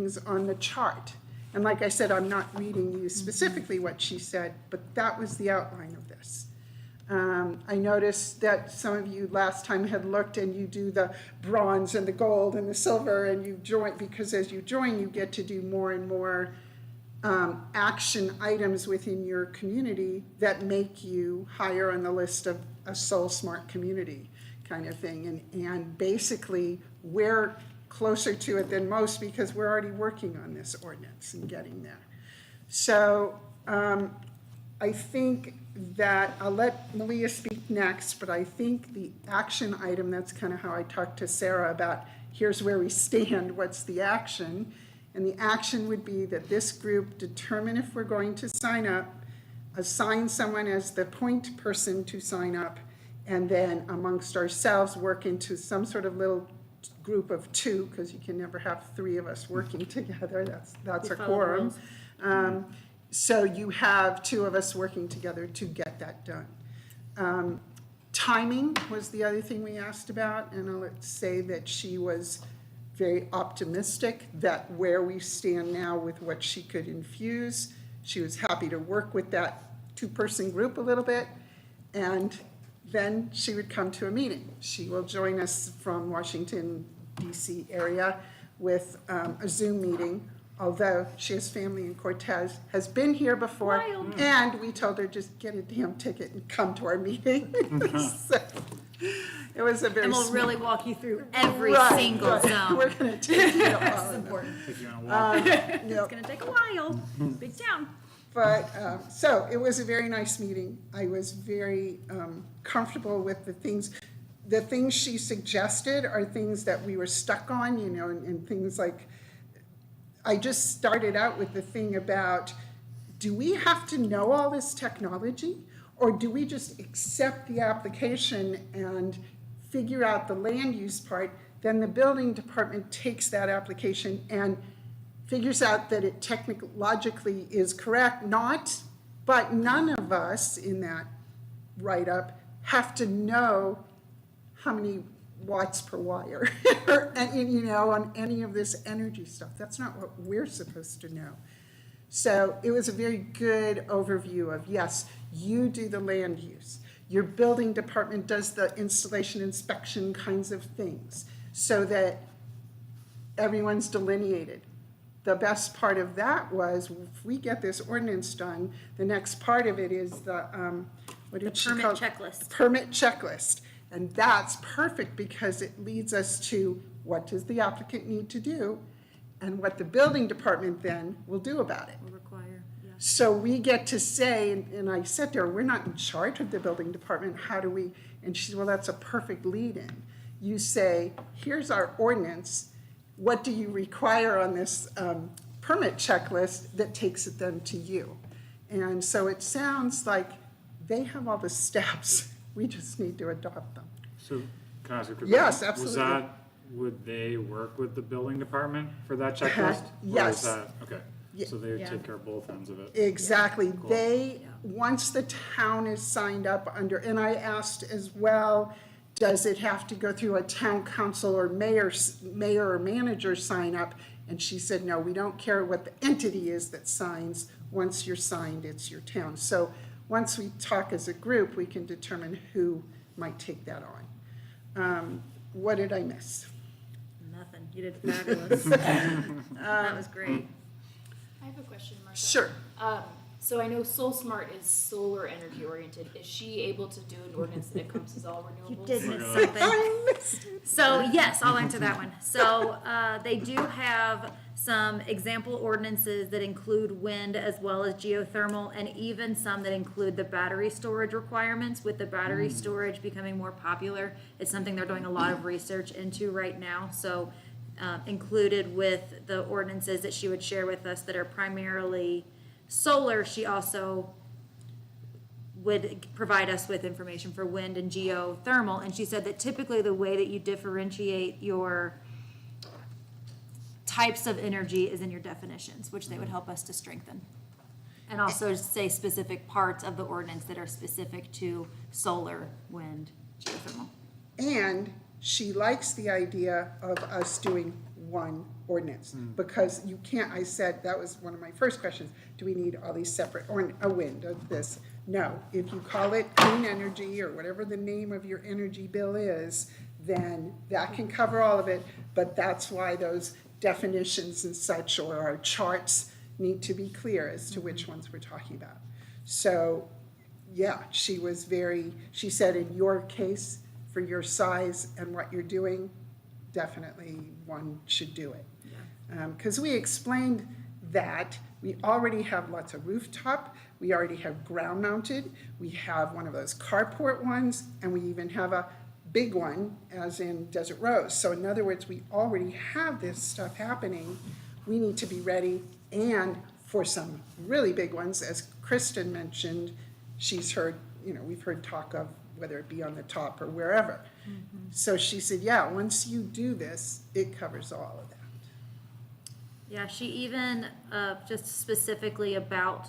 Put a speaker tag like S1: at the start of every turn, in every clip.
S1: things on the chart. And like I said, I'm not reading you specifically what she said, but that was the outline of this. I noticed that some of you last time had looked and you do the bronze and the gold and the silver, and you join, because as you join, you get to do more and more action items within your community that make you higher on the list of a Solsmart community kind of thing. And basically, we're closer to it than most because we're already working on this ordinance and getting there. So I think that I'll let Malia speak next, but I think the action item, that's kind of how I talked to Sarah about here's where we stand, what's the action? And the action would be that this group determine if we're going to sign up, assign someone as the point person to sign up, and then amongst ourselves work into some sort of little group of two, because you can never have three of us working together. That's a quorum. So you have two of us working together to get that done. Timing was the other thing we asked about, and I'll say that she was very optimistic that where we stand now with what she could infuse, she was happy to work with that two-person group a little bit, and then she would come to a meeting. She will join us from Washington, D.C. area with a Zoom meeting, although she has family in Cortez, has been here before, and we told her just get a damn ticket and come to our meeting. So it was a very
S2: and we'll really walk you through every single zone.
S1: We're going to take you all.
S2: This is important.
S3: If you want to walk.
S2: It's going to take a while. Big town.
S1: But so it was a very nice meeting. I was very comfortable with the things. The things she suggested are things that we were stuck on, you know, and things like, I just started out with the thing about, do we have to know all this technology, or do we just accept the application and figure out the land use part? Then the building department takes that application and figures out that it technologically is correct, but none of us in that write-up have to know how many watts per wire, and, you know, on any of this energy stuff. That's not what we're supposed to know. So it was a very good overview of, yes, you do the land use. Your building department does the installation inspection kinds of things so that everyone's delineated. The best part of that was, if we get this ordinance done, the next part of it is the permit
S2: checklist.
S1: Permit checklist. And that's perfect because it leads us to what does the applicant need to do and what the building department then will do about it.
S2: Will require, yeah.
S1: So we get to say, and I said to her, we're not in charge of the building department. How do we? And she said, well, that's a perfect lead in. You say, here's our ordinance. What do you require on this permit checklist that takes it then to you? And so it sounds like they have all the steps. We just need to adopt them.
S3: So can I ask a quick question?
S1: Yes, absolutely.
S3: Would they work with the building department for that checklist?
S1: Yes.
S3: Or is that, okay.
S1: Yeah.
S3: So they
S2: Yeah.
S3: take care of both ends of it.
S1: Exactly.
S3: Cool.
S1: They, once the town is signed up under, and I asked as well, does it have to go through a town council or mayor or manager sign up? And she said, no, we don't care what the entity is that signs. Once you're signed, it's your town. So once we talk as a group, we can determine who might take that on. What did I miss?
S2: Nothing. You did fabulous. That was great.
S4: I have a question, Martha.
S1: Sure.
S4: So I know Solsmart is solar energy oriented. Is she able to do an ordinance that encompasses all
S2: You
S4: renewables?
S2: did miss something. So yes, I'll answer that one. So they do have some example ordinances that include wind as well as geothermal, and even some that include the battery storage requirements. With the battery storage becoming more popular, it's something they're doing a lot of research into right now. So included with the ordinances that she would share with us that are primarily solar, she also would provide us with information for wind and geothermal. And she said that typically the way that you differentiate your types of energy is in your definitions, which they would help us to strengthen. And also say specific parts of the ordinance that are specific to solar, wind, geothermal.
S1: And she likes the idea of us doing one ordinance. Because you can't, I said, that was one of my first questions, do we need all these separate, or a wind of this? No, if you call it clean energy or whatever the name of your energy bill is, then that can cover all of it, but that's why those definitions and such, or our charts, need to be clear as to which ones we're talking about. So, yeah, she said in your case, for your size and what you're doing, definitely one should do it. Because we explained that we already have lots of rooftop, we already have ground mounted, we have one of those carport ones, and we even have a big one, as in Desert Rose. So in other words, we already have this stuff happening. We need to be ready, and for some really big ones, as Kristen mentioned, she's heard, we've heard talk of whether it be on the top or wherever. So she said, yeah, once you do this, it covers all of that.
S2: Yeah, she even, just specifically about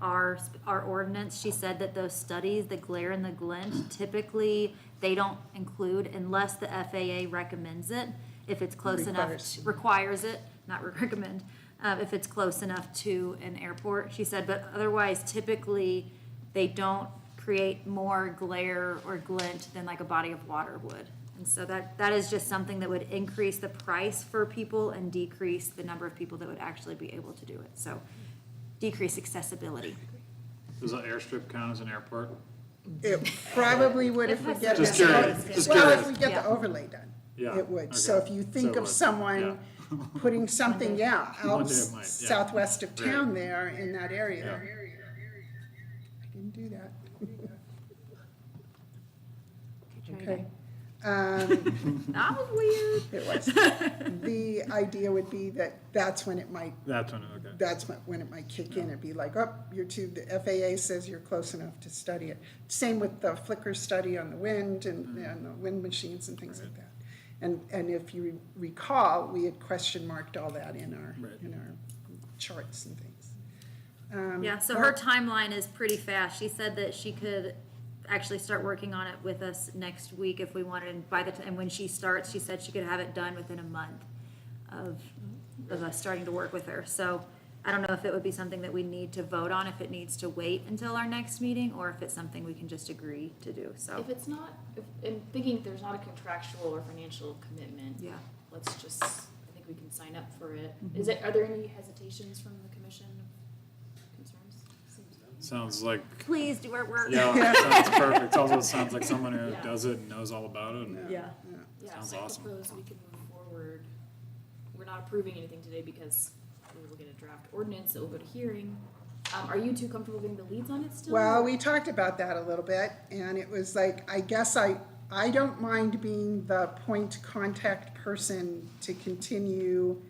S2: our ordinance, she said that those studies, the glare and the glint, typically they don't include unless the FAA recommends it, if it's close enough, requires it, not recommend, if it's close enough to an airport, she said, but otherwise typically they don't create more glare or glint than like a body of water would. And so that is just something that would increase the price for people and decrease the number of people that would actually be able to do it. So decrease accessibility.
S3: Does an airstrip count as an airport?
S1: It probably would if we get
S3: Just
S1: the,
S3: curious, just
S1: well, if
S3: curious.
S1: we get
S2: Yeah.
S1: the overlay done,
S3: Yeah,
S1: it would.
S3: okay.
S1: So if you think
S3: So it
S1: of
S3: would,
S1: someone putting something,
S3: One day it
S1: out
S3: might, yeah.
S1: southwest of
S3: Right.
S1: town there in that area.
S3: Yeah.
S1: I can do that.
S2: Okay.
S1: That
S2: was weird.
S1: It was. The idea would be that that's when it might when it might kick in. It'd be like, oh, the FAA says you're close enough to study it. Same with the flicker study on the wind and the wind machines and things like that. And if you recall, we had question marked all that in our charts and things.
S2: Yeah, so her timeline is pretty fast. She said that she could actually start working on it with us next week if we wanted, and by the time when she starts, she said she could have it done within a month of us starting to work with her. So I don't know if it would be something that we need to vote on, if it needs to wait until our next meeting, or if it's something we can just agree to do, so.
S4: If it's not, I'm thinking there's not a contractual or financial commitment.
S2: Yeah.
S4: Let's just, I think we can sign up for it. Are there any hesitations from the commission? Concerns?
S3: Sounds like,
S2: Please do our work.
S3: yeah, sounds perfect. It also sounds like someone who
S4: Yeah.
S3: does it and knows all about it. And
S2: Yeah.
S4: Yeah,
S3: Sounds
S4: so I
S3: awesome.
S4: propose we can move forward. We're not approving anything today because we will get a draft ordinance that will go to hearing. Are you two comfortable being the leads on it still?
S1: Well, we talked about that a little bit, and it was like, I guess I don't mind being the point contact person to continue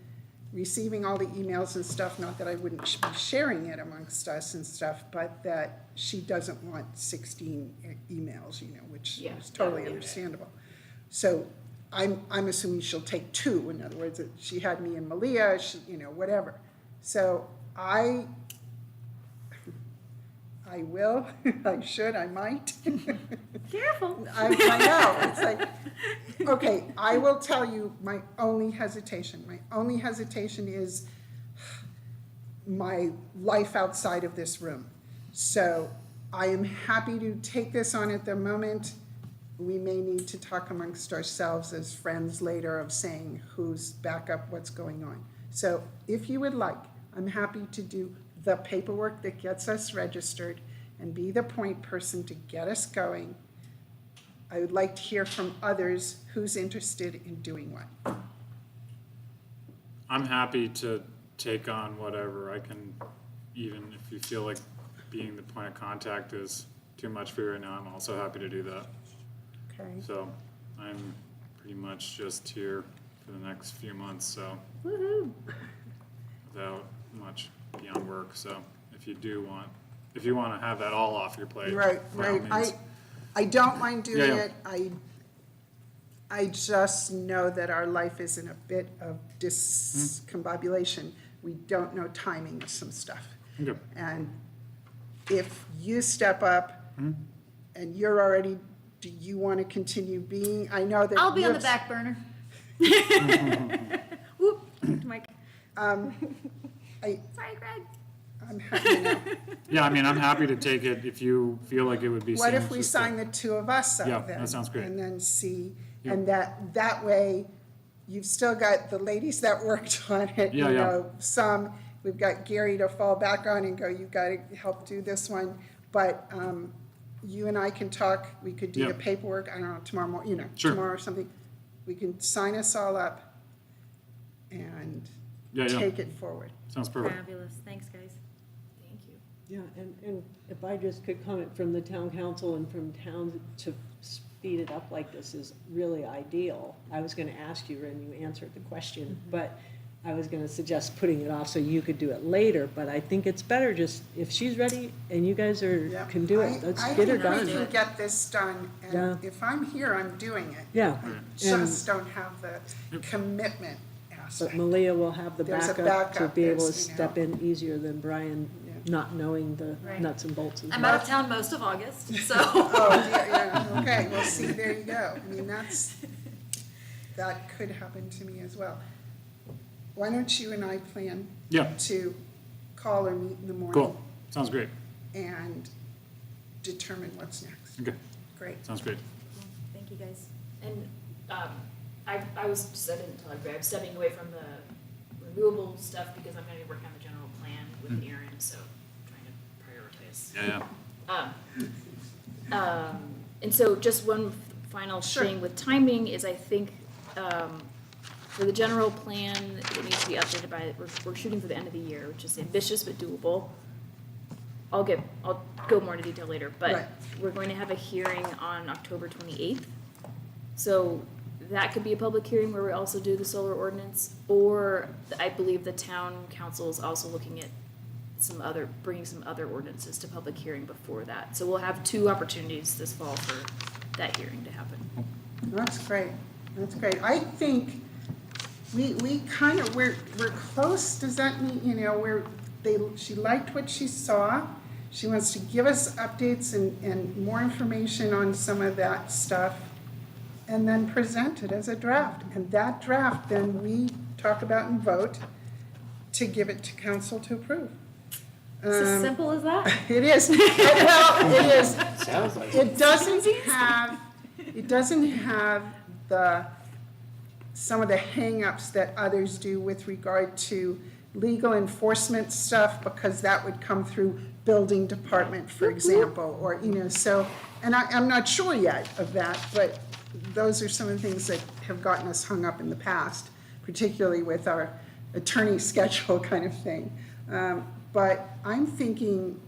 S1: receiving all the emails and stuff, not that I wouldn't be sharing it amongst us and stuff, but that she doesn't want 16 emails, which
S4: Yeah.
S1: is totally understandable. So I'm assuming she'll take 2, in other words, that she had me and Malia, whatever. So I will, I should, I might.
S2: Careful.
S1: I know, it's like, okay, I will tell you my only hesitation. My only hesitation is my life outside of this room. So I am happy to take this on at the moment. We may need to talk amongst ourselves as friends later of saying who's back up, what's going on. So if you would like, I'm happy to do the paperwork that gets us registered and be the point person to get us going. I would like to hear from others who's interested in doing what.
S3: I'm happy to take on whatever I can, even if you feel like being the point of contact is too much for you right now, I'm also happy to do that.
S1: Okay.
S3: So I'm pretty much just here for the next few months, so
S2: Woohoo.
S3: without much beyond work. So if you want to have that all off your plate,
S1: Right,
S3: by all
S1: right.
S3: means.
S1: I don't mind doing
S3: Yeah, yeah.
S1: it. I just know that our life is in a bit of discombobulation. We don't know timing of some stuff.
S3: Okay.
S1: And if you step up and you're already, do you want to continue being, I know that.
S2: I'll be on
S1: you're-
S2: the back burner. Whoop, to Sorry, Greg.
S1: I'm happy now.
S3: Yeah, I mean, I'm happy to take it if you feel like it would be.
S1: What if we
S3: seamless to-
S1: sign the two of us
S3: Yeah,
S1: up then?
S3: that sounds great.
S1: And then see,
S3: Yep.
S1: and that way, you've still got the ladies that worked on it,
S3: Yeah,
S1: you
S3: yeah.
S1: know, some, we've got Gary to fall back on and go, you gotta help do this one. But, you and I can talk, we could do the
S3: Yep.
S1: paperwork, I don't know, tomorrow morning, you know,
S3: Sure.
S1: tomorrow or something. We can sign us all up and
S3: Yeah, yeah,
S1: take it forward.
S3: sounds perfect.
S2: Fabulous. Thanks, guys.
S4: Thank you.
S5: Yeah, and if I just could comment from the town council and from town to speed it up like this is really ideal. I was gonna ask you, and you answered the question, but I was gonna suggest putting it off so you could do it later, but I think it's better just, if she's ready and you guys
S1: Yeah.
S5: can do it, let's
S1: I
S5: get her
S1: think we
S5: done.
S1: can get this done, and
S5: Yeah.
S1: if I'm here, I'm doing it.
S5: Yeah,
S1: Just don't have the commitment
S5: but
S1: aspect.
S5: Malia will have the
S1: There's a
S5: backup to
S1: backup,
S5: be able to
S1: as you know.
S5: step in easier than Brian,
S1: Yeah.
S5: not knowing the
S2: Right.
S5: nuts and bolts.
S2: I'm out of town most of August, so.
S1: Oh, yeah, okay, well, see, there you go. I mean, that could happen to me as well. Why don't you and I plan
S3: Yeah,
S1: to call or meet in the morning?
S3: cool, sounds great.
S1: And determine what's next.
S3: Okay,
S1: Great.
S3: sounds great.
S2: Thank you, guys.
S4: And I was just, I didn't tell everybody, I'm stepping away from the renewable stuff because I'm gonna be working on the general plan with Aaron, so I'm trying to prioritize.
S3: Yeah,
S4: And so just one final
S1: Sure.
S4: thing with timing is I think, for the general plan, it needs to be updated by, we're shooting for the end of the year, which is ambitious but doable. I'll go more into detail later,
S1: Right.
S4: but we're going to have a hearing on October 28th. So that could be a public hearing where we also do the solar ordinance, or I believe the town council is also looking at bringing some other ordinances to public hearing before that. So we'll have two opportunities this fall for that hearing to happen.
S1: That's great. That's great. I think we kind of, we're close. Does that mean, you know, she liked what she saw. She wants to give us updates and more information on some of that stuff, and then present it as a draft. And that draft, then we talk about and vote to give it to council to approve.
S2: It's as simple as that.
S1: It is. Well, it is.
S5: Sounds like
S1: It doesn't have some of the hangups that others do with regard to legal enforcement stuff, because that would come through building department, for example, or, you know, so, and I'm not sure yet of that, but those are some of the things that have gotten us hung up in the past, particularly with our attorney schedule kind of thing. But I'm thinking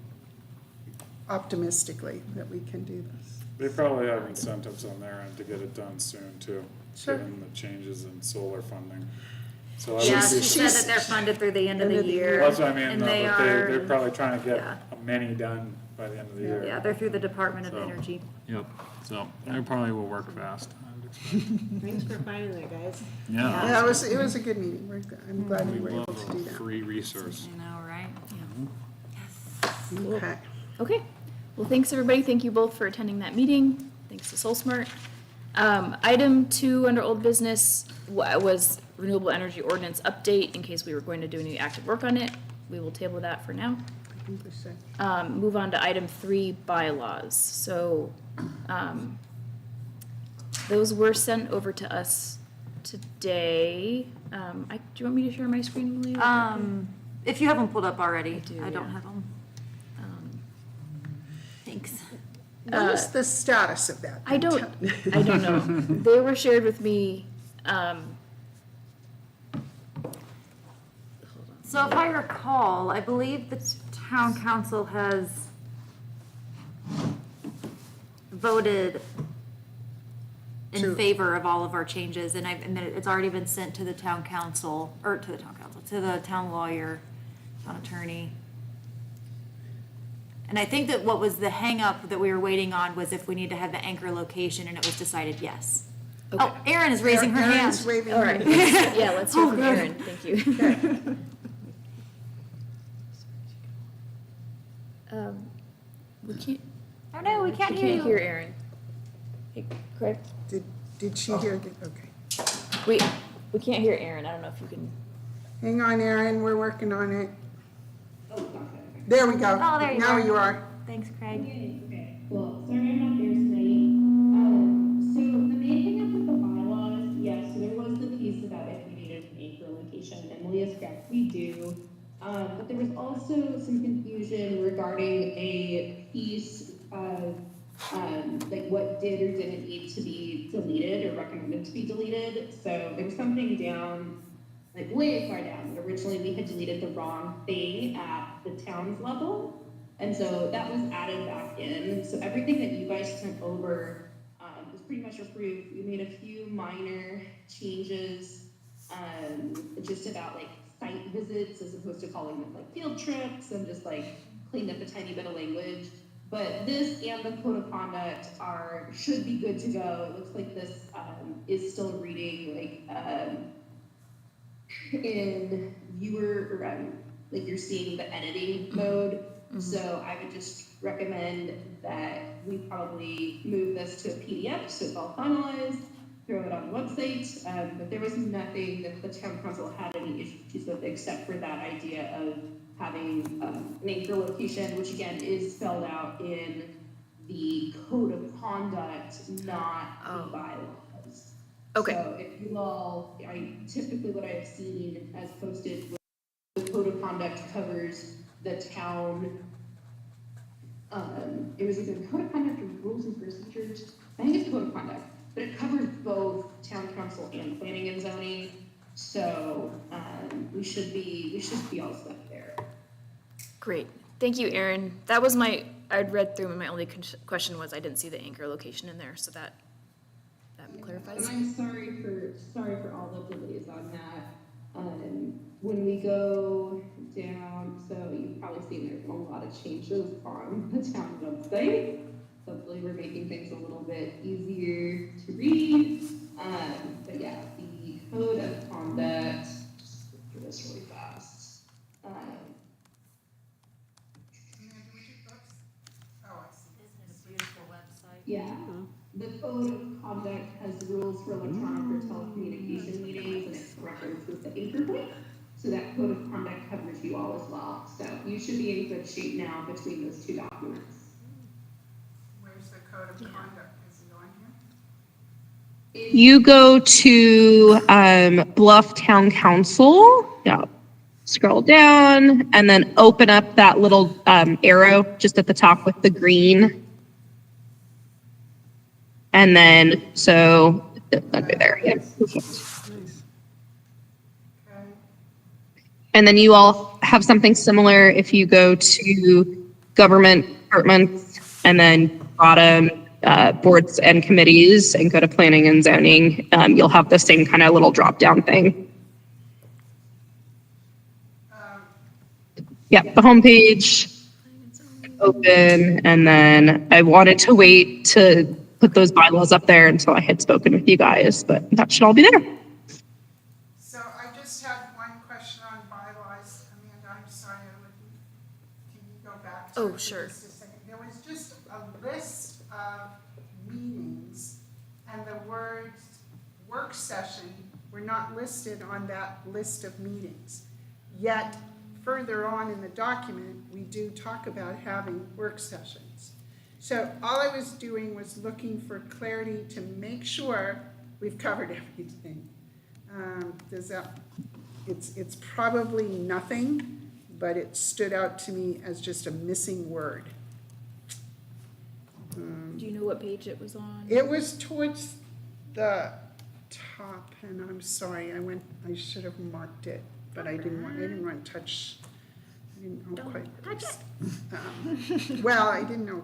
S1: optimistically that we can do this.
S3: they probably have incentives on their end to get it done soon too,
S1: Sure.
S3: given the changes in solar funding. So I
S2: Yeah,
S3: would
S2: she
S3: be,
S2: said that they're funded through the end of
S1: End
S2: the
S1: of the
S2: year.
S1: year.
S3: that's what I mean,
S2: And
S3: though,
S2: they
S3: but they're
S2: are,
S3: probably trying to get
S2: yeah.
S3: many done by the end of the year.
S2: yeah, they're through the Department of
S3: So-
S2: Energy.
S3: Yep, so they probably will work fast, I would expect.
S5: Thanks for finding that, guys.
S3: Yeah.
S1: Yeah, it was a good meeting. I'm glad we
S3: We
S1: were able
S3: love
S1: to do
S3: a
S1: that.
S3: free resource.
S2: I know, right?
S1: Okay.
S4: Okay, well, thanks, everybody. Thank you both for attending that meeting. Thanks to Solsmart. Item 2 under old business was renewable energy ordinance update, in case we were going to do any active work on it. We will table that for now.
S1: I think we said.
S4: Move on to item 3, bylaws. So, those were sent over to us today. Do you want me to share my screen, Malia?
S2: If you have them pulled up already,
S4: do,
S2: I don't
S4: yeah.
S2: have them. Thanks.
S1: What is the status of that?
S4: I don't know. They were shared with me, hold on.
S2: So if I recall, I believe the town council has voted
S1: To-
S2: in favor of all of our changes, and it's already been sent to the town council, to the town lawyer, town attorney. And I think that what was the hangup that we were waiting on was if we need to have the anchor location, and it was decided yes.
S4: Okay.
S2: Oh, Erin is raising her
S1: Erin's
S2: hand.
S1: waving
S4: All
S1: her
S4: right,
S1: hand.
S4: yeah, let's hear from Erin, thank you. We can't,
S2: Oh no, we can't hear you.
S4: hear Erin. Hey, Craig,
S1: Did she hear? Okay.
S4: we can't hear Erin, I don't know if you can,
S1: Hang on, Erin, we're working on it.
S6: Oh, gotcha.
S1: There we go.
S2: Oh, there you
S1: Now
S2: are.
S1: you are.
S2: Thanks, Craig.
S6: Okay, cool. Sorry I'm not there tonight. So the main thing up with the bylaws, yes, so there was the piece about if we needed an anchor location, and Malia is correct, we do. But there was also some confusion regarding a piece of, like what did or didn't need to be deleted or recommended to be deleted. So there was something down, like way far down. Originally, we had deleted the wrong thing at the town's level. And so that was added back in. So everything that you guys sent over was pretty much approved. We made a few minor changes, just about like site visits as opposed to calling them like field trips, and just like cleaned up a tiny bit of language. But this and the code of conduct should be good to go. It looks like this is still reading like in viewer, or like you're seeing the editing mode. So I would just recommend that we probably move this to a PDF so it's all finalized, throw it on the website. But there was nothing that the town council had any issues with except for that idea of having an anchor location, which again is spelled out in the code of conduct, not the bylaws.
S4: Okay.
S6: So if you all, typically what I've seen as posted, the code of conduct covers the town, it was either code of conduct or rules and procedures. I think it's code of conduct, but it covers both town council and planning and zoning. So we should be all set there.
S4: Great. Thank you, Erin. That was I'd read through and my only question was I didn't see the anchor location in there, so that clarifies.
S6: And I'm sorry for all the delays on that. When we go down, so you've probably seen there's a lot of changes on the town website. Hopefully we're making things a little bit easier to read. But yeah, the code of conduct, just go through this really fast. Yeah, the code of conduct has rules for electronic or telecommunication meetings, and it references the anchor point. So that code of conduct covers you all as well. So you should be in good shape now between those two documents.
S1: Where's the code of conduct? Is it on here?
S7: You go to Bluff Town Council. Yeah. Scroll down and then open up that little arrow just at the top with the green. And then, so under there, yeah. And then you all have something similar if you go to government departments and then bottom boards and committees and go to planning and zoning. You'll have the same kind of little drop down thing. Yeah, the homepage, open, and then I wanted to wait to put those bylaws up there until I had spoken with you guys, but that should all be there.
S1: So I just had one question on bylaws. Amanda, I'm sorry, can you go back to it for
S4: Sure.
S1: just a second? There was just a list of meetings, and the words work session were not listed on that list of meetings. Yet, further on in the document, we do talk about having work sessions. So all I was doing was looking for clarity to make sure we've covered everything. It's probably nothing, but it stood out to me as just a missing word.
S4: Do you know what page it was on?
S1: It was towards the top, and I'm sorry, I should have marked it, but I didn't want to touch, I didn't know quite.
S2: Touch it.
S1: Well, I didn't know.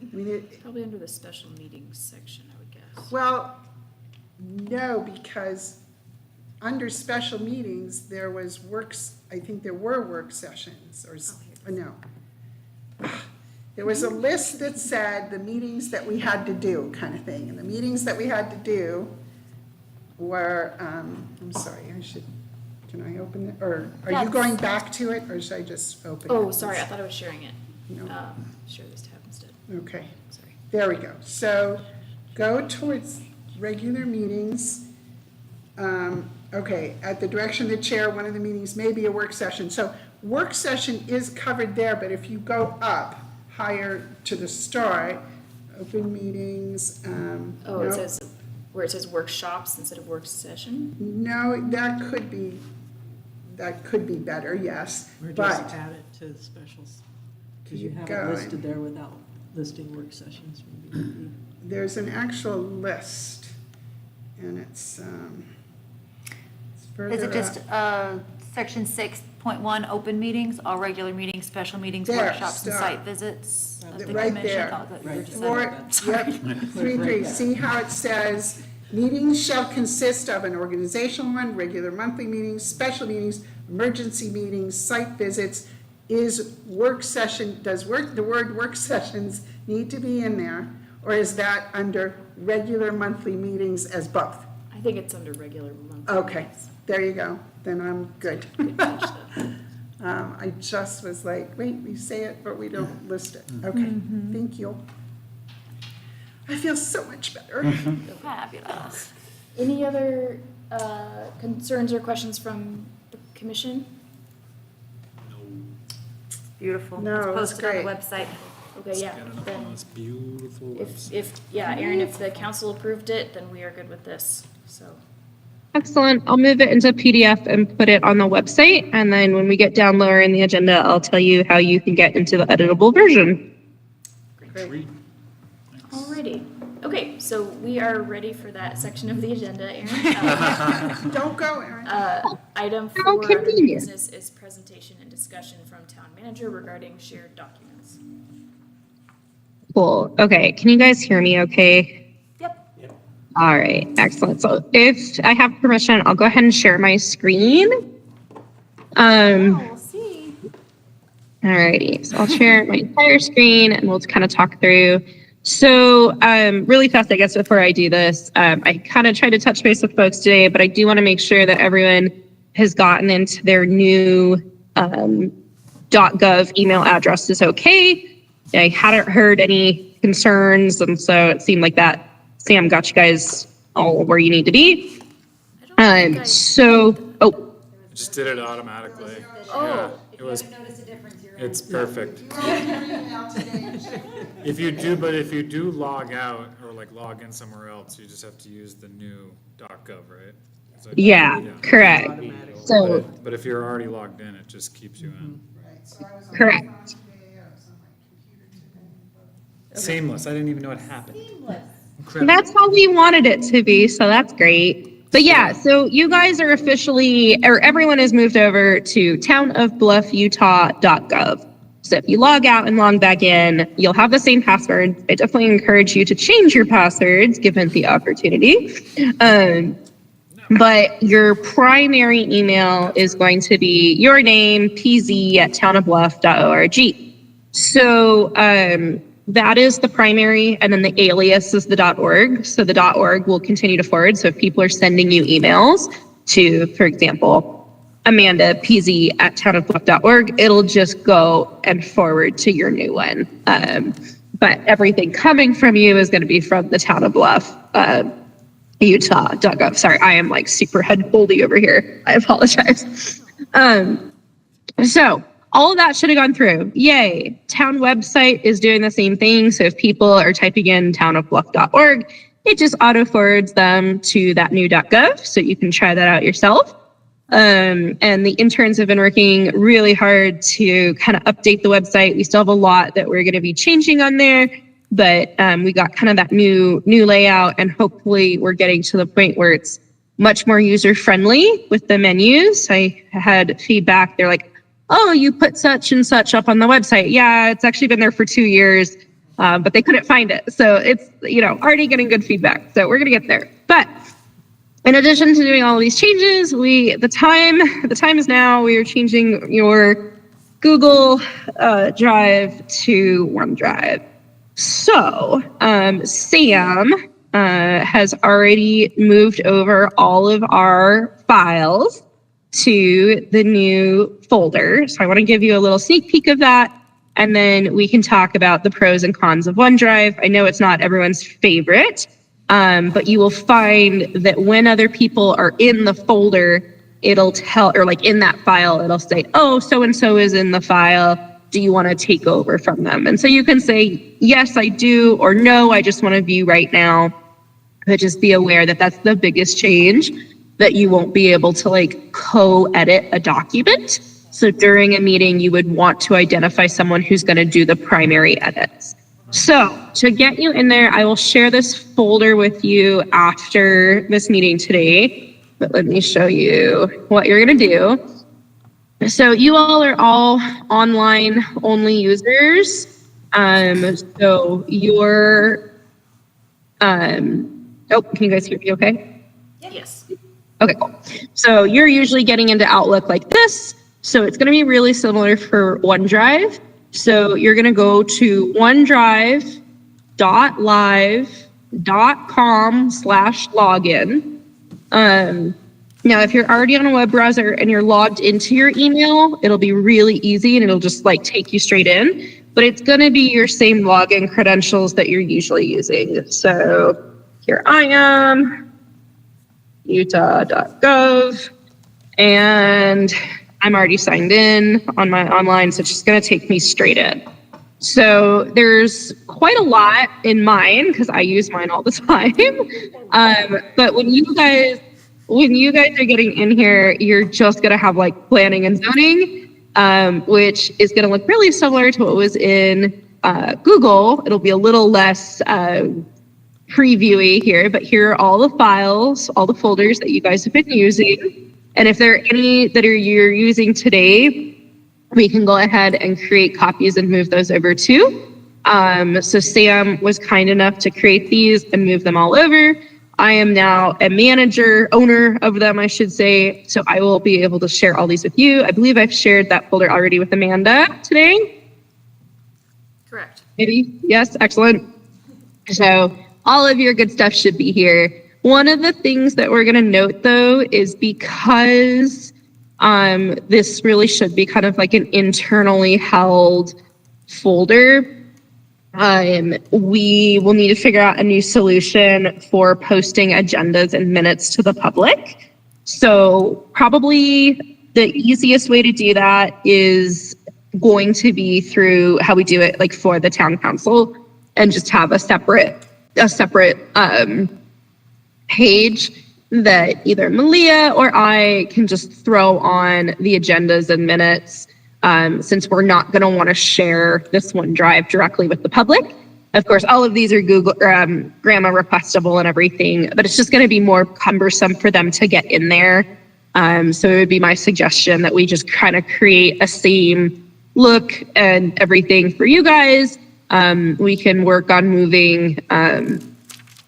S1: I mean,
S4: Probably under the special meetings section, I would guess.
S1: well, no, because under special meetings, there was I think there were work sessions, or, no. There was a list that said the meetings that we had to do, kind of thing, and the meetings that we had to do were, I'm sorry, can I open it, or are you
S4: Yes.
S1: going back to it, or should I just open it?
S4: Oh, sorry, I thought I was sharing it.
S1: No.
S4: Share this tab instead.
S1: Okay.
S4: Sorry.
S1: There we go. So go towards regular meetings. Okay, at the direction of the chair, one of the meetings may be a work session. So work session is covered there, but if you go up higher to the start, open meetings,
S4: Oh, it
S1: no.
S4: says, where it says workshops instead of work session?
S1: No, that could be better, yes,
S5: Or just
S1: but,
S5: add it to specials, because you
S1: Keep
S5: have
S1: going.
S5: it listed there without listing work sessions, maybe.
S1: there's an actual list, and it's further
S2: Is it just,
S1: up.
S2: section 6.1, open meetings, all regular meetings, special meetings,
S1: There,
S2: workshops, and
S1: stop.
S2: site visits of the
S1: Right
S2: commission?
S1: there.
S2: Oh, I thought you were
S5: Right.
S2: just
S1: Or,
S2: saying-
S1: yep, 3.3, see how it says, meetings shall consist of an organizational one, regular monthly meetings, special meetings, emergency meetings, site visits. Is work session, the word work sessions need to be in there? Or is that under regular monthly meetings as both?
S4: I think it's under regular monthly.
S1: Okay,
S4: meetings.
S1: there you go, then I'm good.
S4: Good catch, though.
S1: I just was like, wait, we say it, but we don't list it. Okay, thank you. I feel so much better.
S2: Fabulous.
S4: Any other concerns or questions from the commission?
S2: Beautiful.
S1: No,
S2: It's
S1: it's
S2: posted on the
S1: great.
S2: website.
S4: Okay, yeah,
S3: Get it up
S4: then
S3: on this beautiful
S4: if,
S3: website.
S4: yeah, Aaron, if the council approved it, then we are good with this, so.
S7: Excellent. I'll move it into PDF and put it on the website. And then when we get down lower in the agenda, I'll tell you how you can get into the editable version.
S3: Sweet.
S4: Alrighty, okay, so we are ready for that section of the agenda, Aaron.
S1: Don't go, Erin.
S4: Item
S7: How
S4: 4 under new
S7: convenient.
S4: business is presentation and discussion from town manager regarding shared documents.
S7: Cool. Okay. Can you guys hear me okay?
S2: Yep.
S7: All right. Excellent. So if I have permission, I'll go ahead and share my screen.
S2: We'll see.
S7: Alrighty, so I'll share my entire screen and we'll kind of talk through. So really fast, I guess, before I do this, I kind of tried to touch base with folks today, but I do want to make sure that everyone has gotten into their new .gov email address is okay. I hadn't heard any concerns, and so it seemed like that Sam got you guys all where you need to be.
S4: I don't think
S3: It just did it automatically.
S4: Oh.
S3: Yeah, it was, it's perfect. If you do log out or like log in somewhere else, you just have to use the new .gov, right? So-
S7: Yeah, correct.
S5: Automatic.
S7: So,
S3: But if you're already logged in, it just keeps you in.
S7: correct.
S3: Seamless. I didn't even know it happened. Incredible.
S7: That's how we wanted it to be, so that's great. But yeah, so you guys are officially, or everyone has moved over to townofbluffutah.gov. So if you log out and log back in, you'll have the same password. I definitely encourage you to change your passwords given the opportunity. But your primary email is going to be your name, pz@townofbluff.org. So that is the primary, and then the alias is the .org. So the .org will continue to forward. So if people are sending you emails to, for example, Amanda, pz@townofbluff.org, it'll just go and forward to your new one. But everything coming from you is going to be from the Town of Bluff, Utah.gov. Sorry, I am like super head boldy over here. I apologize. So all of that should have gone through. Yay. Town website is doing the same thing. So if people are typing in townofbluff.org, it just auto forwards them to that new .gov. So you can try that out yourself. And the interns have been working really hard to kind of update the website. We still have a lot that we're going to be changing on there, but we got kind of that new layout, and hopefully we're getting to the point where it's much more user friendly with the menus. I had feedback. They're like, oh, you put such and such up on the website. Yeah, it's actually been there for 2 years, but they couldn't find it. So it's, already getting good feedback. So we're going to get there. But in addition to doing all of these changes, the time is now. We are changing your Google Drive to OneDrive. So Sam has already moved over all of our files to the new folder. So I want to give you a little sneak peek of that, and then we can talk about the pros and cons of OneDrive. I know it's not everyone's favorite, But you will find that when other people are in the folder, it'll tell, or like in that file, it'll say, oh, so-and-so is in the file. Do you want to take over from them? And so you can say, yes, I do, or no, I just want to view right now. But just be aware that that's the biggest change, that you won't be able to like co-edit a document. So during a meeting, you would want to identify someone who's going to do the primary edits. So to get you in there, I will share this folder with you after this meeting today, but let me show you what you're going to do. So you all are all online only users. So you're, oh, can you guys hear me okay?
S4: Yes.
S7: Okay, cool. So you're usually getting into Outlook like this. So it's going to be really similar for OneDrive. So you're going to go to onedrive.live.com/login. Now, if you're already on a web browser and you're logged into your email, it'll be really easy and it'll just like take you straight in. But it's going to be your same login credentials that you're usually using. So here I am, utah.gov, and I'm already signed in on my online, so it's just going to take me straight in. So there's quite a lot in mine because I use mine all the time. But when you guys are getting in here, you're just going to have like planning and zoning, which is going to look really similar to what was in Google. It'll be a little less previewy here, but here are all the files, all the folders that you guys have been using. And if there are any that you're using today, we can go ahead and create copies and move those over too. So Sam was kind enough to create these and move them all over. I am now a owner of them, I should say. So I will be able to share all these with you. I believe I've shared that folder already with Amanda today.
S4: Correct.
S7: Maybe, yes, excellent. So all of your good stuff should be here. One of the things that we're going to note, though, is because this really should be kind of like an internally held folder, we will need to figure out a new solution for posting agendas and minutes to the public. So probably the easiest way to do that is going to be through how we do it like for the town council, and just have a separate page that either Malia or I can just throw on the agendas and minutes, since we're not going to want to share this OneDrive directly with the public. Of course, all of these are Google Grandma requestable and everything, but it's just going to be more cumbersome for them to get in there. So it would be my suggestion that we just kind of create a same look and everything for you guys. We can work on moving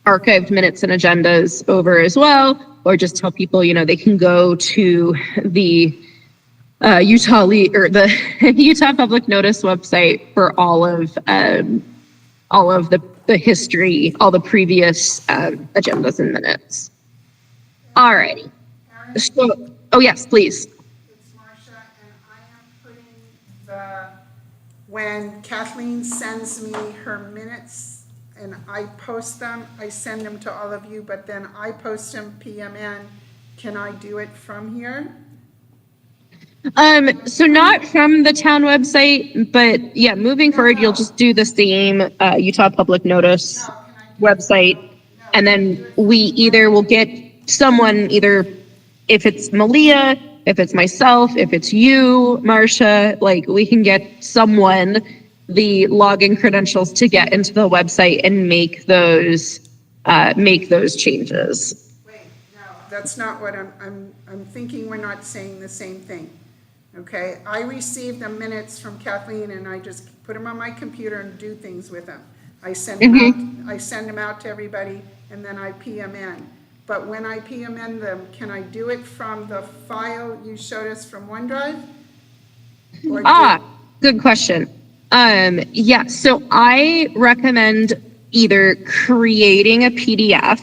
S7: archived minutes and agendas over as well, or just tell people, they can go to the Utah Public Notice website for all of the history, all the previous agendas and minutes. All righty. So, oh yes, please.
S1: It's Marcia, and I am putting when Kathleen sends me her minutes and I post them, I send them to all of you, but then I post them PMN. Can I do it from here?
S7: So not from the town website, but yeah, moving forward, you'll just do the same Utah Public Notice website. And then we either will get someone, either if it's Malia, if it's myself, if it's you, Marcia, like we can get someone the login credentials to get into the website and make those changes.
S1: Wait, no, that's not what I'm thinking. We're not saying the same thing. Okay, I received the minutes from Kathleen and I just put them on my computer and do things with them. I send them out to everybody and then I PMN. But when I PMN them, can I do it from the file you showed us from OneDrive?
S7: Good question. Yeah, so I recommend either creating a PDF.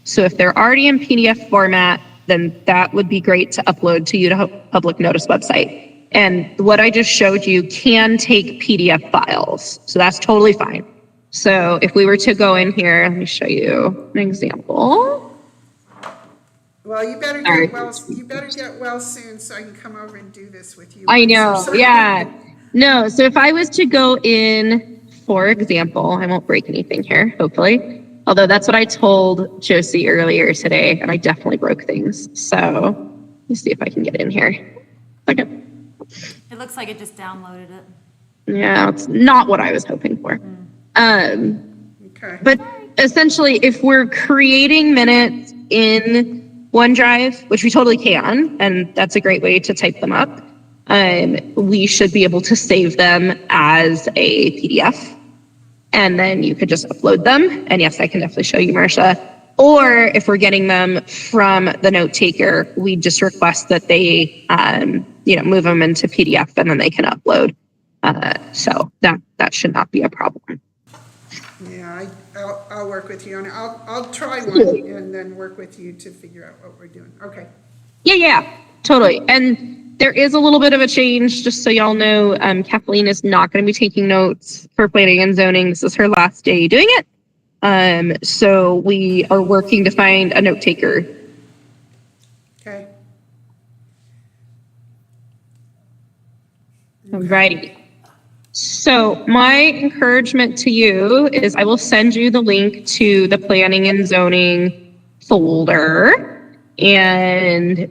S7: So if they're already in PDF format, then that would be great to upload to Utah Public Notice website. And what I just showed you can take PDF files. So that's totally fine. So if we were to go in here, let me show you an example.
S1: Well, you better
S7: Sorry.
S1: get well soon so I can come over and do this with you.
S7: I know, yeah. No, so if I was to go in, for example, I won't break anything here, hopefully. Although that's what I told Josie earlier today, and I definitely broke things. So let me see if I can get in here. Okay.
S2: It looks like it just downloaded it.
S7: Yeah, it's not what I was hoping for.
S1: Okay.
S7: But essentially, if we're creating minutes in OneDrive, which we totally can, and that's a great way to type them up, we should be able to save them as a PDF. And then you could just upload them. And yes, I can definitely show you, Marcia. Or if we're getting them from the note taker, we just request that they, move them into PDF and then they can upload. So that should not be a problem.
S1: Yeah, I'll work with you on it. I'll try one and then work with you to figure out what we're doing. Okay.
S7: Yeah, totally. And there is a little bit of a change, just so y'all know. Kathleen is not going to be taking notes for planning and zoning. This is her last day doing it. So we are working to find a note taker.
S1: Okay.
S7: Alrighty. So my encouragement to you is I will send you the link to the planning and zoning folder. And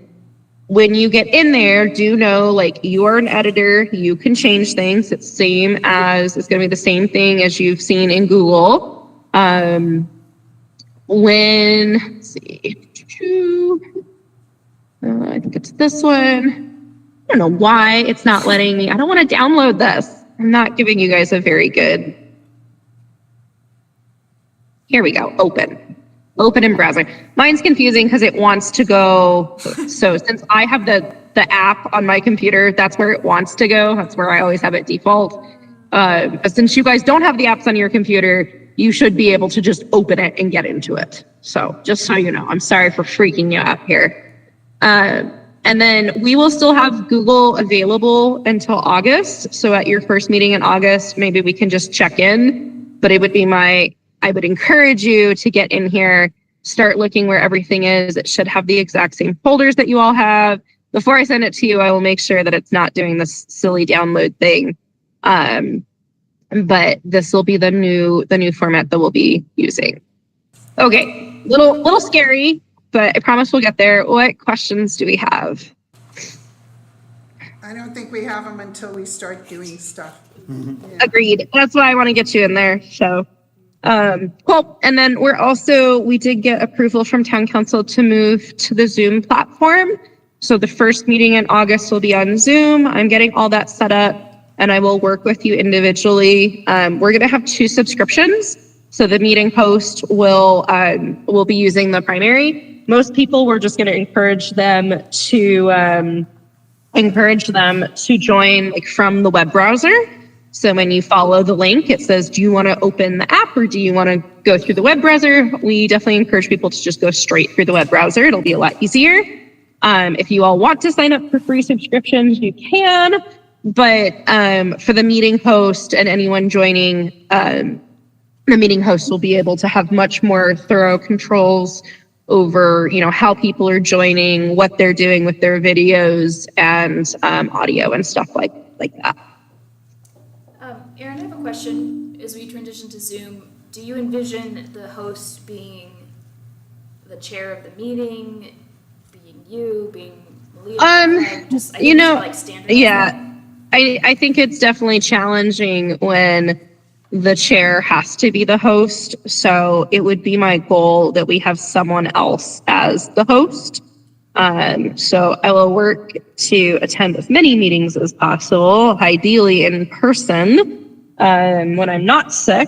S7: when you get in there, do know, like, you are an editor, you can change things. It's going to be the same thing as you've seen in Google. Let's see, I think it's this one. I don't know why it's not letting me. I don't want to download this. I'm not giving you guys a very good. Here we go. Open in browser. Mine's confusing because it wants to go. So since I have the app on my computer, that's where it wants to go. That's where I always have it default. But since you guys don't have the apps on your computer, you should be able to just open it and get into it. So just so you know, I'm sorry for freaking you out here. And then we will still have Google available until August. So at your first meeting in August, maybe we can just check in. But it would be I would encourage you to get in here, start looking where everything is. It should have the exact same folders that you all have. Before I send it to you, I will make sure that it's not doing this silly download thing. But this will be the new format that we'll be using. Okay, little scary, but I promise we'll get there. What questions do we have?
S1: I don't think we have them until we start doing stuff. Yeah.
S7: Agreed. That's why I want to get you in there. So, cool. And then we did get approval from town council to move to the Zoom platform. So the first meeting in August will be on Zoom. I'm getting all that set up and I will work with you individually. We're going to have 2 subscriptions. So the meeting host will be using the primary. Most people, we're just going to encourage them to join, like, from the web browser. So when you follow the link, it says, do you want to open the app or do you want to go through the web browser? We definitely encourage people to just go straight through the web browser. It'll be a lot easier. If you all want to sign up for free subscriptions, you can. But for the meeting host and anyone joining, the meeting host will be able to have much more thorough controls over, how people are joining, what they're doing with their videos and audio and stuff like that.
S4: Erin, I have a question. As we transition to Zoom, do you envision the host being the chair of the meeting, being you, being Malia? Standard.
S7: Yeah, I think it's definitely challenging when the chair has to be the host. So it would be my goal that we have someone else as the host. So I will work to attend as many meetings as possible, ideally in person, when I'm not sick.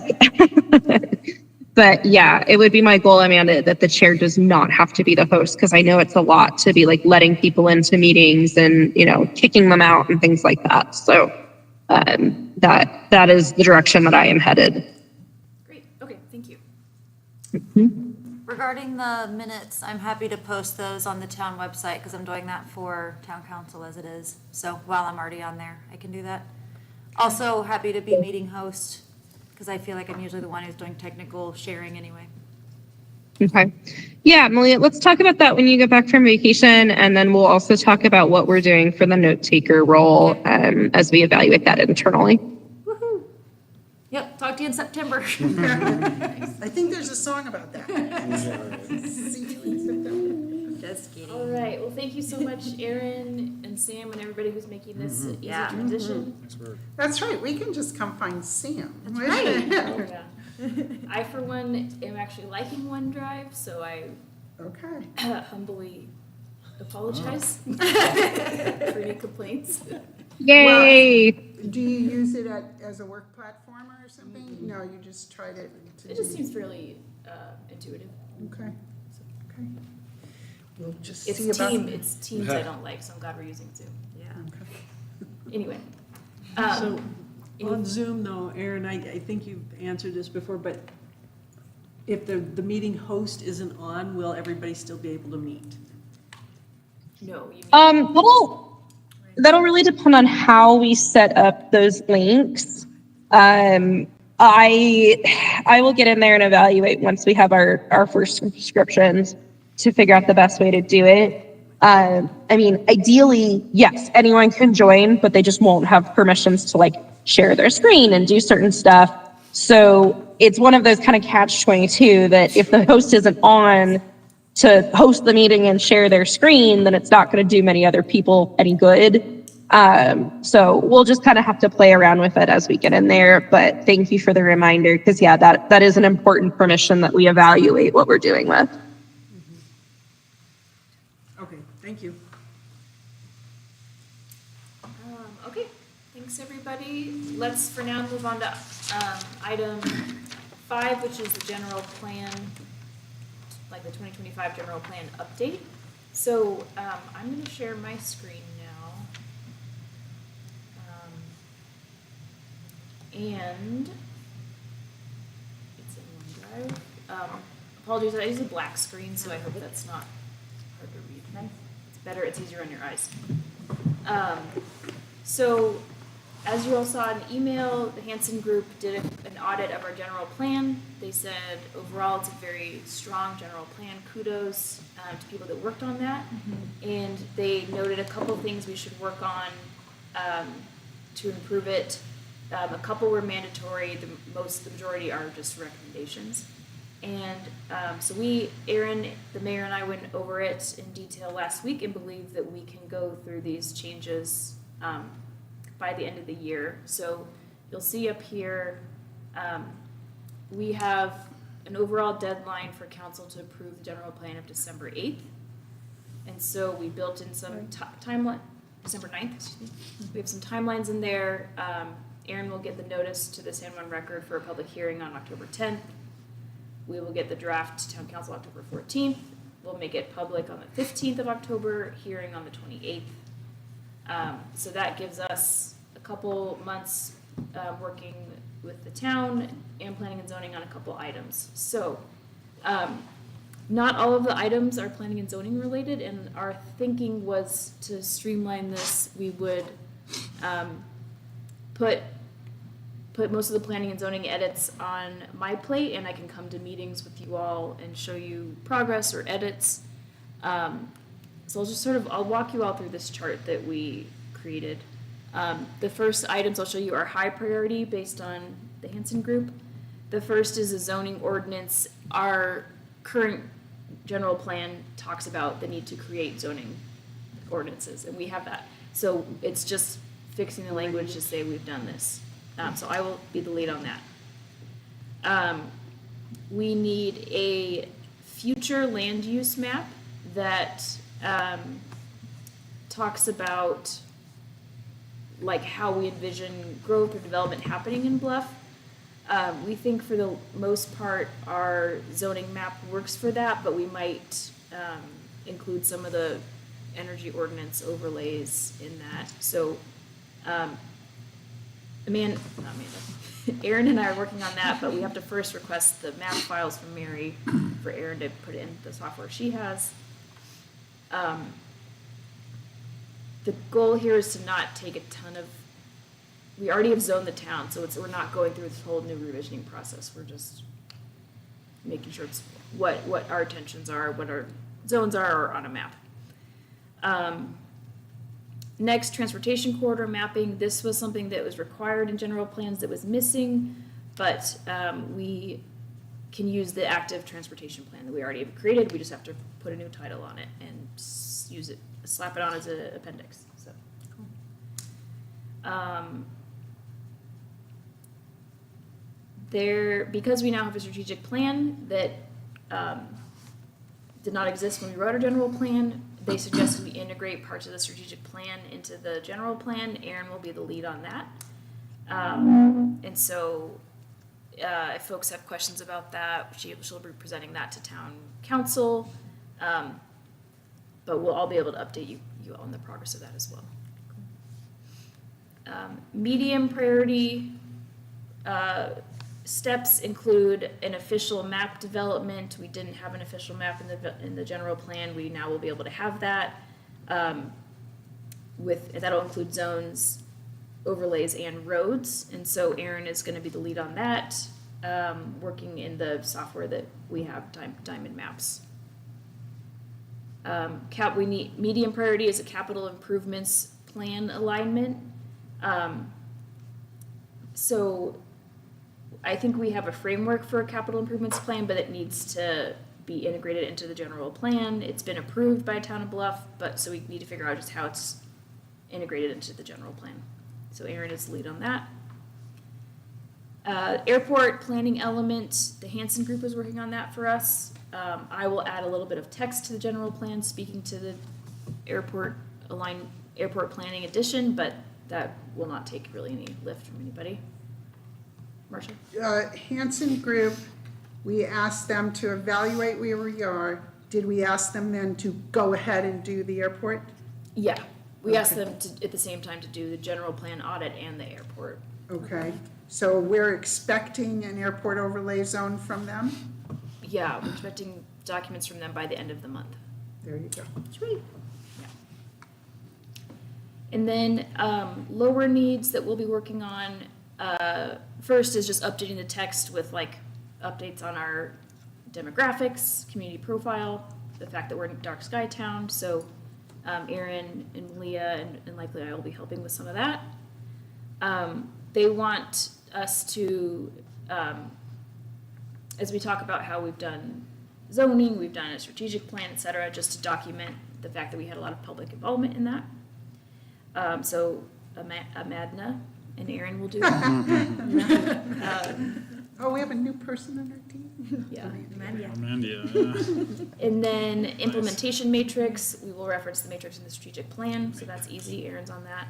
S7: But yeah, it would be my goal, Amanda, that the chair does not have to be the host, because I know it's a lot to be like letting people into meetings and, kicking them out and things like that. So that is the direction that I am headed.
S4: Great. Okay. Thank you.
S2: Regarding the minutes, I'm happy to post those on the town website because I'm doing that for town council as it is. So while I'm already on there, I can do that. Also happy to be meeting host because I feel like I'm usually the one who's doing technical sharing anyway.
S7: Okay. Yeah, Malia, let's talk about that when you get back from vacation, and then we'll also talk about what we're doing for the note taker role as we evaluate that internally.
S2: Woohoo! Yep, talk to you in September.
S1: I think there's a song about that. See you in September.
S2: Just kidding.
S4: All right, well, thank you so much, Erin and Sam and everybody who's making this easy
S2: Yeah.
S4: transition.
S3: Nice work.
S1: That's right, we can just come find Sam.
S2: That's right.
S4: Yeah. I, for one, am actually liking OneDrive, so I
S1: Okay.
S4: humbly apologize for any complaints.
S7: Yay!
S1: Do you use it as a work platform or something? No, you just tried it to
S4: It just seems fairly intuitive.
S1: Okay. Okay. We'll just
S4: It's
S1: see about.
S4: it's Teams I don't like, so I'm glad we're using Zoom.
S2: Yeah.
S4: Anyway.
S5: So
S4: any-
S5: on Zoom though, Erin, I think you've answered this before, but if the meeting host isn't on, will everybody still be able to meet?
S4: No, you mean,
S7: That'll really depend on how we set up those links. I will get in there and evaluate once we have our first subscriptions to figure out the best way to do it. I mean, ideally, yes, anyone can join, but they just won't have permissions to like share their screen and do certain stuff. So it's one of those kind of catch-22 that if the host isn't on to host the meeting and share their screen, then it's not going to do many other people any good. So we'll just kind of have to play around with it as we get in there. But thank you for the reminder, because yeah, that is an important permission that we evaluate what we're doing with.
S5: Okay, thank you.
S4: okay, thanks, everybody. Let's for now move on to item 5, which is the general plan, like the 2025 general plan update. So I'm going to share my screen now. And it's in OneDrive. Apologies, I use a black screen, so I hope that's not hard to read. Nice. It's better, it's easier on your eyes. So, as you all saw in the email, the Hanson Group did an audit of our general plan. They said overall it's a very strong general plan. Kudos to people that worked on that. And they noted a couple things we should work on to improve it. A couple were mandatory, the majority are just recommendations. And so Erin, the mayor, and I went over it in detail last week and believe that we can go through these changes by the end of the year. So you'll see up here, we have an overall deadline for council to approve the general plan of December 8th. And so we built in some timeline, December 9th, excuse me. We have some timelines in there. Erin will get the notice to the San Juan Record for a public hearing on October 10th. We will get the draft to town council October 14th. We'll make it public on the 15th of October, hearing on the 28th. So that gives us a couple months working with the town and planning and zoning on a couple items. So not all of the items are planning and zoning related, and our thinking was to streamline this. We would put most of the planning and zoning edits on my plate, and I can come to meetings with you all and show you progress or edits. So I'll walk you all through this chart that we created. The first items I'll show you are high priority based on the Hanson Group. The first is a zoning ordinance. Our current general plan talks about the need to create zoning ordinances, and we have that. So it's just fixing the language to say we've done this. So I will be the lead on that. We need a future land use map that talks about like how we envision growth or development happening in Bluff. We think for the most part our zoning map works for that, but we might include some of the energy ordinance overlays in that. So Erin and I are working on that, but we have to first request the map files from Mary for Erin to put in the software she has. The goal here is to not take a ton of we already have zoned the town, so we're not going through this whole new revisioning process. We're just making sure it's what our intentions are, what our zones are on a map. Next, transportation corridor mapping. This was something that was required in general plans that was missing, but we can use the active transportation plan that we already have created. We just have to put a new title on it and use it, slap it on as an appendix. So, because we now have a strategic plan that did not exist when we wrote our general plan, they suggested we integrate parts of the strategic plan into the general plan. Erin will be the lead on that. And so if folks have questions about that, she'll be presenting that to town council. But we'll all be able to update you all on the progress of that as well. Medium priority steps include an official map development. We didn't have an official map in the general plan. We now will be able to have that. That'll include zones, overlays, and roads. And so Erin is going to be the lead on that, working in the software that we have, Diamond Maps. We need medium priority is a capital improvements plan alignment. So I think we have a framework for a capital improvements plan, but it needs to be integrated into the general plan. It's been approved by Town of Bluff, so we need to figure out just how it's integrated into the general plan. So Erin is the lead on that. Airport planning element, the Hanson Group is working on that for us. I will add a little bit of text to the general plan speaking to the airport planning edition, but that will not take really any lift from anybody. Marcia?
S1: Hanson Group, we asked them to evaluate where we are. Did we ask them then to go ahead and do the airport?
S4: Yeah, we asked them to, at the same time, to do the general plan audit and the airport.
S1: Okay, so we're expecting an airport overlay zone from them?
S4: Yeah, we're expecting documents from them by the end of the month.
S1: There you go.
S4: Sweet. Yeah. And then lower needs that we'll be working on. First is just updating the text with like updates on our demographics, community profile, the fact that we're in dark sky town. So Erin and Leah and likely I will be helping with some of that. They want us to, as we talk about how we've done zoning, we've done a strategic plan, et cetera, just to document the fact that we had a lot of public involvement in that. So Amadna and Erin will do that.
S1: Oh, we have a new person on our team?
S4: Yeah.
S3: Amandia,
S4: And then implementation matrix, we will reference the matrix in the strategic plan, so that's easy, Erin's on that.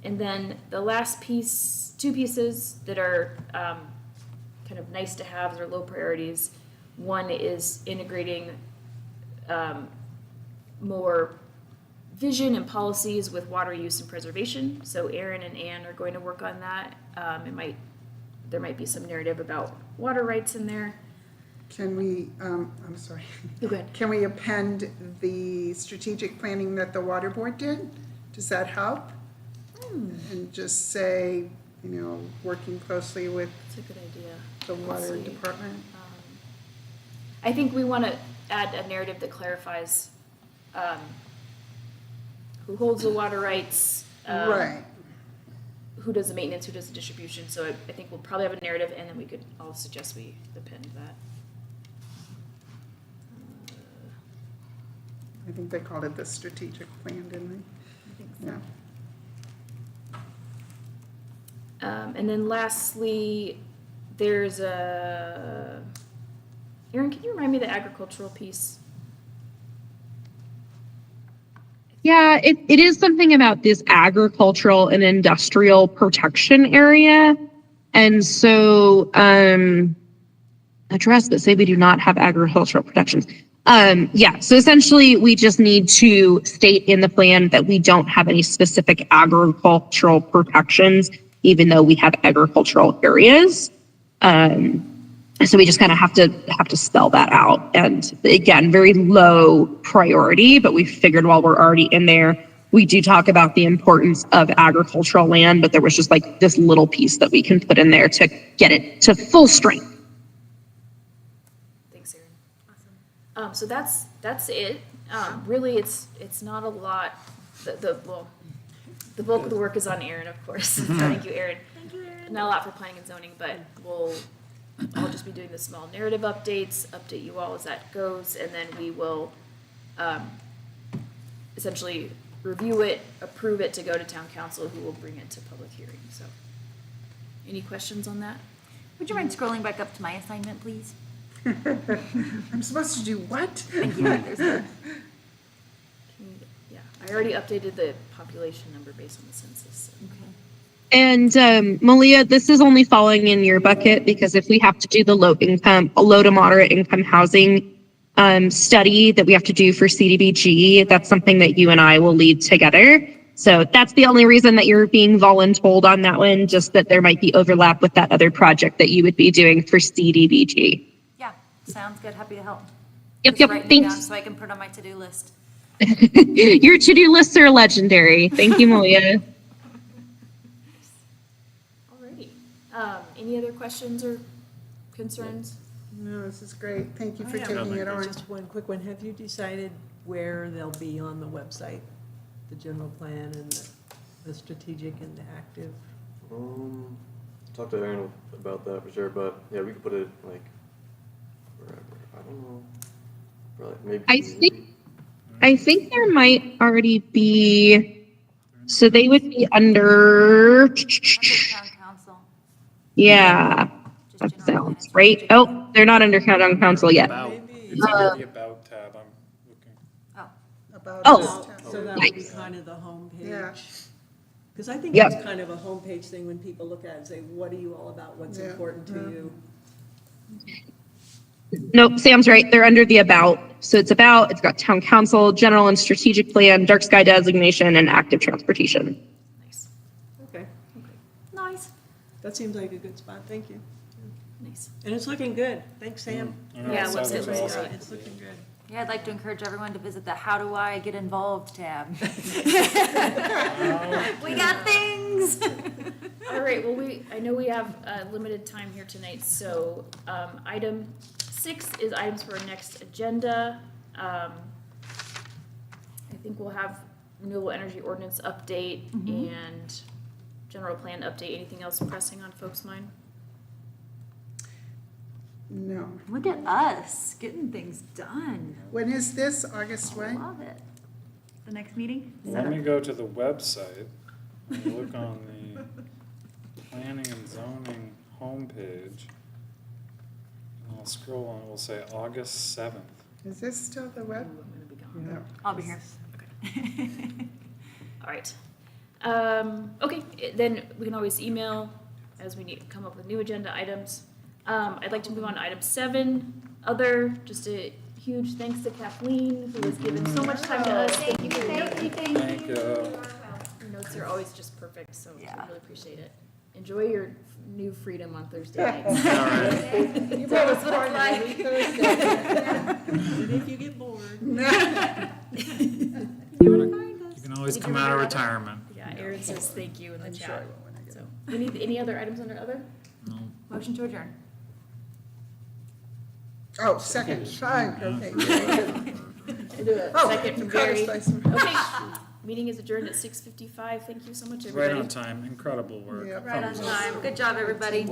S4: And then the last piece, two pieces that are kind of nice to have, or low priorities. One is integrating more vision and policies with water use and preservation. So Erin and Ann are going to work on that. There might be some narrative about water rights in there.
S1: Can we, I'm sorry.
S4: Go ahead.
S1: Can we append the strategic planning that the water board did? Does that help? And just say, working closely with
S4: That's a good idea.
S1: the water
S4: Let's see.
S1: department?
S4: I think we want to add a narrative that clarifies who holds the water rights,
S1: Right.
S4: who does the maintenance, who does the distribution. So I think we'll probably have a narrative, and then we could all suggest we append that.
S1: I think they called it the strategic plan, didn't they?
S4: I think so.
S1: Yeah.
S4: And then lastly, there's a, Erin, can you remind me of the agricultural piece?
S7: Yeah, it is something about this agricultural and industrial protection area. And so, address, but say we do not have agricultural protections. So essentially we just need to state in the plan that we don't have any specific agricultural protections, even though we have agricultural areas. So we just kind of have to spell that out. And again, very low priority, but we figured while we're already in there, we do talk about the importance of agricultural land, but there was just like this little piece that we can put in there to get it to full strength.
S4: Thanks, Erin. So that's it. Really, it's not a lot. The bulk of the work is on Erin, of course. So thank you, Erin. Not a lot for planning and zoning, but I'll just be doing the small narrative updates, update you all as that goes, and then we will essentially review it, approve it to go to town council, who will bring it to public hearing. So, any questions on that?
S2: Would you mind scrolling back up to my assignment, please?
S1: I'm supposed to do what?
S2: Thank you. There's a-
S4: Yeah, I already updated the population number based on the census. So.
S7: And Malia, this is only falling in your bucket because if we have to do the low to moderate income housing study that we have to do for CDBG, that's something that you and I will lead together. So that's the only reason that you're being voluntold on that one, just that there might be overlap with that other project that you would be doing for CDBG.
S2: Yeah, sounds good. Happy to help.
S7: Yep,
S2: Just
S7: yep,
S2: writing it down
S7: thanks.
S2: so I can put on my to-do list.
S7: Your to-do lists are legendary. Thank you, Malia.
S4: Alrighty. Any other questions or concerns?
S1: No, this is great. Thank you for
S5: I have
S1: taking it on.
S5: Just one quick one. Have you decided where they'll be on the website? The general plan and the strategic and the active?
S8: Talk to Aaron about that for sure, but yeah, we could put it like wherever. I don't know. Probably maybe.
S7: I think there might already be, so they would be under,
S2: Under town council.
S7: yeah,
S2: Just
S7: that
S2: general plan
S7: sounds
S2: and
S7: right.
S2: strategic
S7: Oh,
S2: plan.
S7: they're not under town council yet.
S3: About,
S5: Maybe.
S3: it's under the About tab, I'm looking.
S2: Oh,
S1: About
S7: Oh.
S1: this town.
S5: So that would be
S7: Nice.
S5: kind of the homepage.
S1: Yeah.
S5: Because I think
S7: Yep.
S5: it's kind of a homepage thing when people look at it and say, what are you all about? What's
S1: Yeah.
S5: important to you?
S7: Nope, Sam's right. They're under the about. So it's got town council, general and strategic plan, dark sky designation, and active transportation.
S4: Nice.
S5: Okay,
S2: nice.
S5: that seems like a good spot. Thank you.
S4: Nice.
S5: And it's looking good. Thanks, Sam.
S4: Yeah,
S3: so
S4: website
S3: that's
S4: was
S3: awesome.
S4: great.
S5: It's looking good.
S2: Yeah, I'd like to encourage everyone to visit the How Do I Get Involved tab. We got things.
S4: All right, well, I know we have limited time here tonight, so item 6 is items for our next agenda. I think we'll have renewable energy ordinance update and general plan update. Anything else pressing on folks' mind?
S1: No.
S2: Look at us, getting things done.
S1: When is this? August what?
S2: Love it. The next meeting?
S3: Let me go to the website and look on the planning and zoning homepage. And I'll scroll on, we'll say August 7th.
S1: Is this still the web?
S4: I'm gonna be gone.
S1: No.
S2: I'll be here.
S4: All right. Okay, then we can always email as we need come up with new agenda items. I'd like to move on to item 7. Just a huge thanks to Kathleen, who has given so much time to us. Thank you for your notes.
S3: Thank you.
S4: Your notes are always just perfect, so
S2: Yeah.
S4: I really appreciate it. Enjoy your new freedom on Thursday nights.
S3: All right.
S1: You
S2: Tell
S1: better
S2: us what it's
S1: find it every Thursday.
S5: And if you get bored.
S3: You can always come out of retirement.
S4: Yeah, Erin says thank you in the
S1: I'm sure I
S4: chat.
S1: will when I get
S4: So, any other items under other?
S3: No.
S2: Motion to adjourn.
S1: Oh, second, fine, okay.
S4: I do a
S1: Oh,
S4: second from
S1: you caught us
S4: Gary.
S1: by surprise.
S4: Okay, meeting is adjourned at 6:55. Thank you so much,
S3: Right
S4: everybody.
S3: on time, incredible work.
S1: Yeah.
S2: Right on time. Good job, everybody.